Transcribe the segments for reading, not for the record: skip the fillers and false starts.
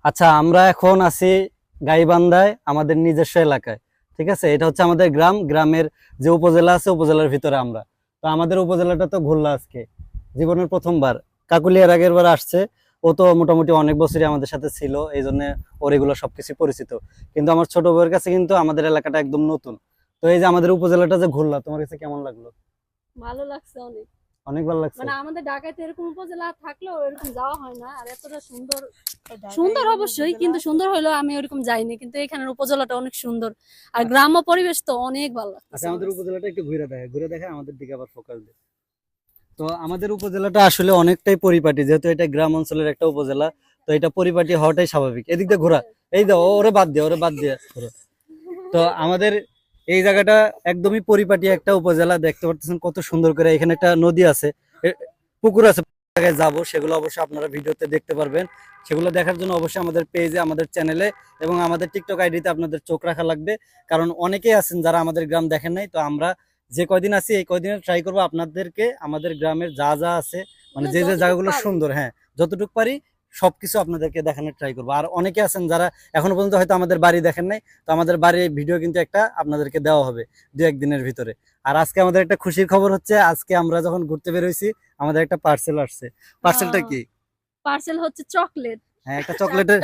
আচ্ছা, আমরা এখন আছি গাইবান্ধায়, আমাদের নিজস্ব এলাকায়। ঠিক আছে, এটা হচ্ছে আমাদের গ্রামের যে উপজেলা আছে, উপজেলার ভিতরে আমরা। তো আমাদের উপজেলাটা তো ঘুরলা আজকে, জীবনের প্রথমবার। কাকুলি এর আগের বার আসছে, ও তো মোটামুটি অনেক বছরই আমাদের সাথে ছিল, এই জন্য ওর এগুলো সবকিছু পরিচিত। কিন্তু আমার ছোট বউয়ের কাছে কিন্তু আমাদের এলাকাটা একদম নতুন। তো এই যে আমাদের উপজেলাটা যে ঘুরলা, তোমার কাছে কেমন লাগলো? ভালো লাগছে অনেক। অনেক ভালো লাগছে। মানে আমাদের ঢাকাতে এরকম উপজেলা থাকলেও এরকম যাওয়া হয় না, আর এতটা সুন্দর। সুন্দর অবশ্যই, কিন্তু সুন্দর হইলেও আমি ওরকম যাইনি, কিন্তু এখানের উপজেলাটা অনেক সুন্দর। আর গ্রাম্য পরিবেশ তো অনেক ভালো লাগছে আচ্ছা, আমাদের আমার কাছে। উপজেলাটা একটু ঘুরে দেখে আমাদের দিকে আবার ফোকাস দে। তো আমাদের উপজেলাটা আসলে অনেকটাই পরিপাটি, যেহেতু এটা গ্রাম অঞ্চলের একটা উপজেলা। তো এটা পরিপাটি হওয়াটাই স্বাভাবিক। এদিক দিয়ে ঘোরা, এই দাও, ওরে বাদ দিয়ে ঘোরো। তো আমাদের এই জায়গাটা একদমই পরিপাটি একটা উপজেলা। দেখতে পাচ্ছেন কত সুন্দর করে, এখানে একটা নদী আছে, পুকুর আছে। জায়গায় যাবো, সেগুলো অবশ্যই আপনারা ভিডিওতে দেখতে পারবেন। সেগুলো দেখার জন্য অবশ্যই আমাদের পেজে, আমাদের চ্যানেলে এবং আমাদের টিকটক আইডিতে আপনাদের চোখ রাখা লাগবে। কারণ অনেকেই আছেন যারা আমাদের গ্রাম দেখেন নাই। তো আমরা যে কয়দিন আছি, এই কয়দিনে ট্রাই করবো আপনাদেরকে আমাদের গ্রামের যা যা আছে, মানে যে যে যতটুকু জায়গাগুলো পারি। সুন্দর, হ্যাঁ, যতটুকু পারি সবকিছু আপনাদেরকে দেখানোর ট্রাই করবো। আর অনেকে আছেন যারা এখনো পর্যন্ত হয়তো আমাদের বাড়ি দেখেন নাই, তো আমাদের বাড়ির ভিডিও কিন্তু একটা আপনাদেরকে দেওয়া হবে দু একদিনের ভিতরে। আর আজকে আমাদের একটা খুশির খবর হচ্ছে, আজকে আমরা যখন ঘুরতে বেরোইছি, আমাদের একটা পার্সেল আসছে। পার্সেলটা কি? পার্সেল হচ্ছে চকলেট। হ্যাঁ, একটা চকলেটের।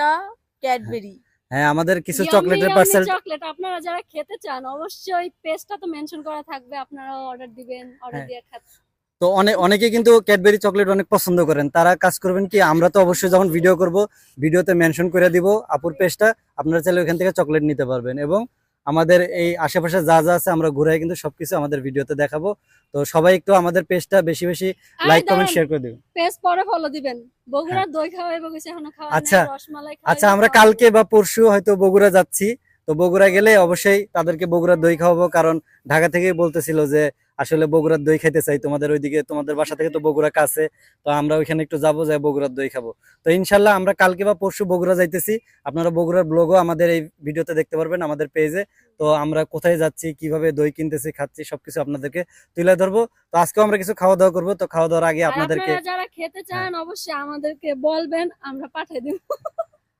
ক্যাডবেরি। হ্যাঁ, আমাদের কিছু ইয়াম্মি চকলেটের ইয়াম্মি পার্সেল। চকলেট। আপনারা যারা খেতে চান অবশ্যই পেজটা তো মেনশন করা থাকবে, আপনারা অর্ডার দিবেন, অর্ডার হ্যাঁ, দিয়ে খাচ্ছেন। তো অনেকে কিন্তু ক্যাডবেরি চকলেট অনেক পছন্দ করেন। তারা কাজ করবেন কি, আমরা তো অবশ্যই যখন ভিডিও করব, ভিডিওতে মেনশন করে দিব আপুর পেজটা। আপনারা চাইলে ওখান থেকে চকলেট নিতে পারবেন। এবং আমাদের এই আশেপাশে যা যা আছে আমরা ঘুরে কিন্তু সবকিছু আমাদের ভিডিওতে দেখাবো। তো সবাই একটু আমাদের পেজটা বেশি বেশি লাইক কমেন্ট শেয়ার করে দিবেন। পেজ পরে ফলো দিবেন। হ্যাঁ, বগুড়ার দই খাওয়াইবো কইছে, এখনো খাওয়া আচ্ছা। নাই। রসমালাই আচ্ছা, খাওয়াইবো, আমরা খাওয়াইবো। কালকে বা পরশু হয়তো বগুড়া যাচ্ছি। তো বগুড়া গেলে অবশ্যই তাদেরকে বগুড়ার দই খাওয়াবো, কারণ ঢাকা থেকেই বলতেছিল যে আসলে বগুড়ার দই খাইতে চাই। তোমাদের ওইদিকে, তোমাদের বাসা থেকে তো বগুড়া কাছে। তো আমরা ওইখানে একটু যাবো, যাই বগুড়ার দই খাবো। তো ইনশাল্লাহ আমরা কালকে বা পরশু বগুড়া যাইতেছি। আপনারা বগুড়ার ব্লগও আমাদের এই ভিডিওতে দেখতে পারবেন, আমাদের পেজে। তো আমরা কোথায় যাচ্ছি, কিভাবে দই কিনতেছি, খাচ্ছি, সবকিছু আপনাদেরকে তুলে ধরবো। তো আজকেও আমরা কিছু খাওয়া দাওয়া করবো। তো খাওয়া দাওয়ার আগে আর আপনাদেরকে, আপনারা যারা খেতে হ্যাঁ, চান অবশ্যই আমাদেরকে বলবেন, আমরা পাঠিয়ে দিব।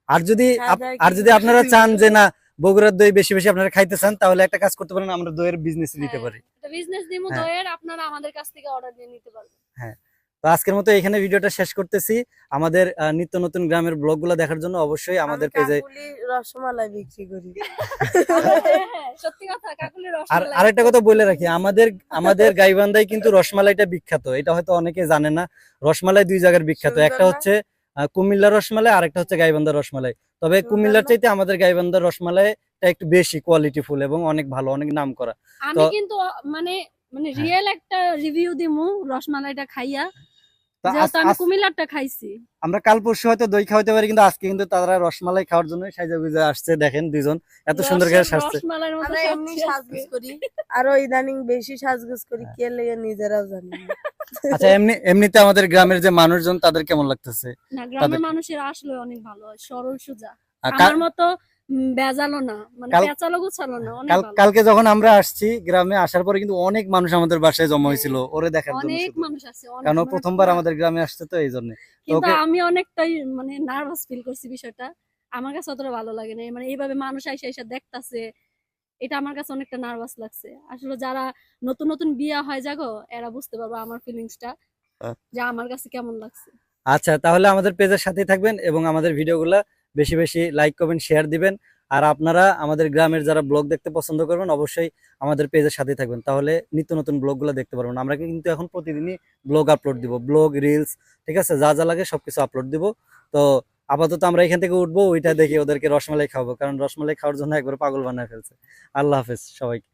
আর যদি আর যদি আপনারা চান যে না, বগুড়ার দই বেশি বেশি আপনারা খাইতে চান, তাহলে একটা কাজ করতে পারেন, আমরা দইয়ের বিজনেস দিতে পারি। বিজনেস দিমু হ্যাঁ, দইয়ের, আপনারা আমাদের কাছ থেকে অর্ডার দিয়ে নিতে পারবেন। হ্যাঁ। তো আজকের মতো এখানে ভিডিওটা শেষ করতেছি। আমাদের নিত্য নতুন গ্রামের ব্লগগুলো দেখার জন্য অবশ্যই আমি আমাদের পেজে। কাকুলি রসমালাই বিক্রি করি। হ্যাঁ, সত্যি কথা, কাকুলির আর রসমালাই। আরেকটা কথা বলে রাখি, আমাদের আমাদের গাইবান্ধায় কিন্তু রসমালাইটা বিখ্যাত। এটা হয়তো অনেকে জানে না। রসমালাই দুই জায়গার বিখ্যাত, সুন্দর একটা না? হচ্ছে কুমিল্লা রসমালাই, আর একটা হচ্ছে গাইবান্ধার রসমালাই। তবে সুন্দর কুমিল্লার না? চাইতে আমাদের গাইবান্ধার রসমালাইটা একটু বেশি কোয়ালিটিফুল এবং অনেক ভালো, অনেক নাম করা। তো আমি কিন্তু মানে মানে হ্যাঁ, রিয়েল একটা রিভিউ দিমু রসমালাইটা খাইয়া, তো যেহেতু আমি কুমিল্লারটা খাইছি। আমরা কাল পরশু হয়তো দই খাওয়াতে পারি, কিন্তু আজকে কিন্তু তারা রসমালাই খাওয়ার জন্য সাইজা গুজা আসছে। দেখেন দুইজন এত সুন্দর করে সাজছে। রসমালাইয়ের মতো আমরা এমনি সাজছে। সাজগোজ করি, আরো ইদানিং বেশি সাজগোজ করি, কে লেগে নিজেরাও জানি না। আচ্ছা, এমনিতে আমাদের গ্রামের যে মানুষজন, তাদের কেমন লাগতেছে? না, গ্রামের তাদের মানুষের আসলে অনেক ভালো হয়, সরল সোজা। কা- আমার মতো বেজালো না, মানে কাল পেঁচালো গুছালো না, অনেক কাল ভালো। কালকে যখন আমরা আসছি গ্রামে, আসার পরে কিন্তু অনেক মানুষ আমাদের বাসায় জমা হয়েছিল ওরে দেখার জন্য অনেক শুধু। মানুষ আছে, অনেক, কারণ ও মানে প্রথমবার পুরা। আমাদের গ্রামে আসছে, তো এই জন্য। তো কিন্তু ওকে, আমি অনেকটাই মানে নার্ভাস ফিল করছি বিষয়টা। আমার কাছে অতটা ভালো লাগে না, মানে এইভাবে মানুষ আইসা আইসা দেখতাছে, এটা আমার কাছে অনেকটা নার্ভাস লাগছে। আসলে যারা নতুন নতুন বিয়া হয় জাগো, এরা বুঝতে পারবে আমার ফিলিংসটা, যে আমার কাছে কেমন লাগছে। আচ্ছা, তাহলে আমাদের পেজের সাথেই থাকবেন এবং আমাদের ভিডিওগুলো বেশি বেশি লাইক কমেন্ট শেয়ার দিবেন। আর আপনারা আমাদের গ্রামের যারা ব্লগ দেখতে পছন্দ করবেন, অবশ্যই আমাদের পেজের সাথেই থাকবেন, তাহলে নিত্য নতুন ব্লগগুলো দেখতে পারবেন। আমরা কিন্তু এখন প্রতিদিনই ব্লগ আপলোড দিব, ব্লগ রিলস, ঠিক আছে, যা যা লাগে সবকিছু আপলোড দিব। তো আপাতত আমরা এখান থেকে উঠবো, ওইটা দেখে ওদেরকে রসমালাই খাওয়াবো, কারণ রসমালাই খাওয়ার জন্য একবার পাগল বানায় ফেলছে। আল্লাহ হাফেজ সবাইকে।